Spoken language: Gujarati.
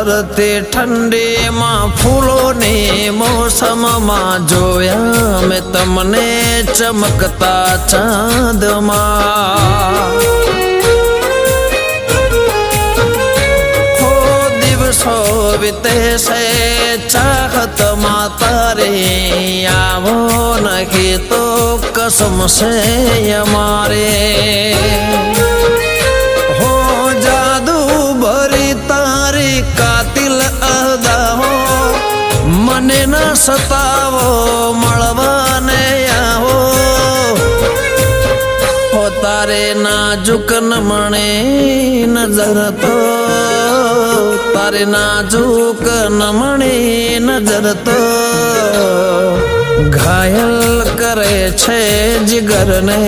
ધરતી ઠંડીમાં ફૂલોની મોસમમાં જોયા મેં તમને ચમકતા ચાંદમાં દિવસો વીતે છે ચાહતમાં તારી આવો નહીં તો કસમ છે અમારે હો જાદુ ભરી તારી કાતિલ અદાઓ મને ન સતાવો મળવાને આવો હો તારે નાજુક નમણે નજર તો તારે નાજુક નમણી નજર તો ઘાયલ કરે છે જીગરને